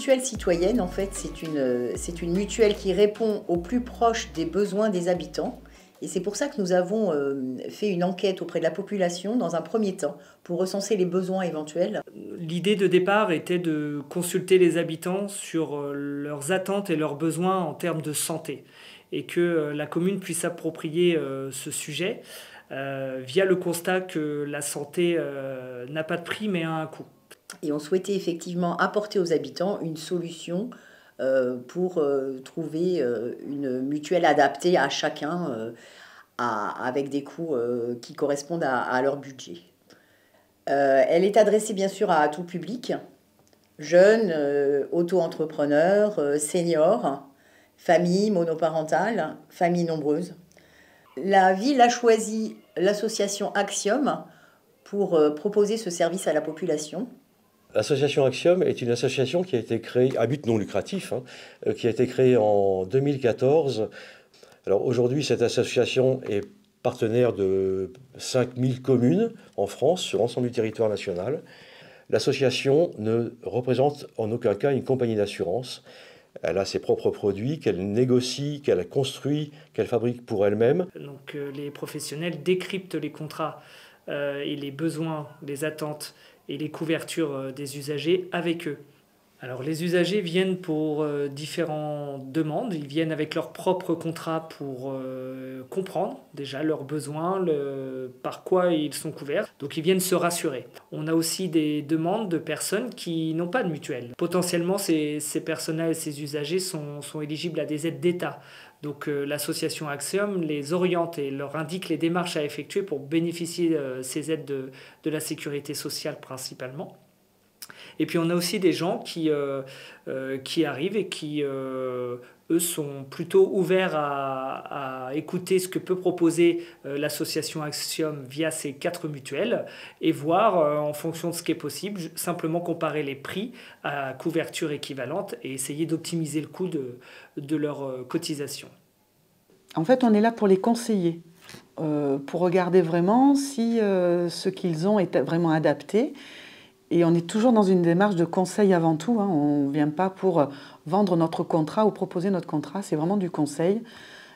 mutuelle citoyenne, en fait, c'est une mutuelle qui répond au plus proche des besoins des habitants. Et c'est pour ça que nous avons fait une enquête auprès de la population dans un premier temps pour recenser les besoins éventuels. L'idée de départ était de consulter les habitants sur leurs attentes et leurs besoins en termes de santé et que la commune puisse s'approprier ce sujet via le constat que la santé n'a pas de prix mais a un coût. Et on souhaitait effectivement apporter aux habitants une solution pour trouver une mutuelle adaptée à chacun avec des coûts qui correspondent à leur budget. Elle est adressée bien sûr à tout public, jeunes, auto-entrepreneurs, seniors, familles monoparentales, familles nombreuses. La ville a choisi l'association Axiom pour proposer ce service à la population. L'association Axiom est une association qui a été créée à but non lucratif, qui a été créée en 2014. Alors aujourd'hui, cette association est partenaire de 5000 communes en France, sur l'ensemble du territoire national. L'association ne représente en aucun cas une compagnie d'assurance. Elle a ses propres produits qu'elle négocie, qu'elle a construit, qu'elle fabrique pour elle-même. Donc les professionnels décryptent les contrats et les besoins, les attentes et les couvertures des usagers avec eux. Alors les usagers viennent pour différentes demandes, ils viennent avec leur propre contrat pour comprendre déjà leurs besoins, par quoi ils sont couverts, donc ils viennent se rassurer. On a aussi des demandes de personnes qui n'ont pas de mutuelle. Potentiellement ces personnes-là et ces usagers sont éligibles à des aides d'État. Donc l'association Axiom les oriente et leur indique les démarches à effectuer pour bénéficier ces aides de la sécurité sociale principalement. Et puis on a aussi des gens qui arrivent et qui, eux, sont plutôt ouverts à écouter ce que peut proposer l'association Axiom via ces 4 mutuelles et voir, en fonction de ce qui est possible, simplement comparer les prix à couverture équivalente et essayer d'optimiser le coût de leur cotisation. En fait, on est là pour les conseiller, pour regarder vraiment si ce qu'ils ont est vraiment adapté. Et on est toujours dans une démarche de conseil avant tout. On ne vient pas pour vendre notre contrat ou proposer notre contrat. C'est vraiment du conseil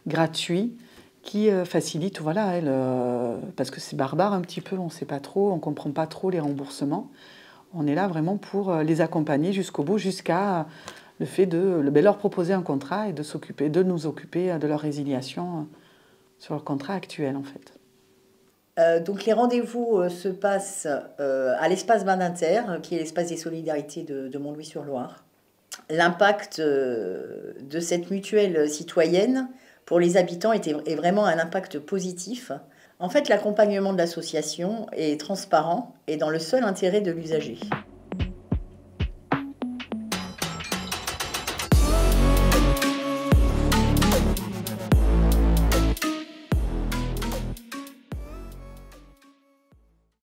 gratuit qui facilite, voilà, parce que c'est barbare un petit peu, on ne sait pas trop, on ne comprend pas trop les remboursements. On est là vraiment pour les accompagner jusqu'au bout, jusqu'à le fait de leur proposer un contrat et de nous occuper de leur résiliation sur le contrat actuel, en fait. Donc les rendez-vous se passent à l'espace Badinter, qui est l'espace des solidarités de Montlouis-sur-Loire. L'impact de cette mutuelle citoyenne pour les habitants est vraiment un impact positif. En fait, l'accompagnement de l'association est transparent et dans le seul intérêt de l'usager.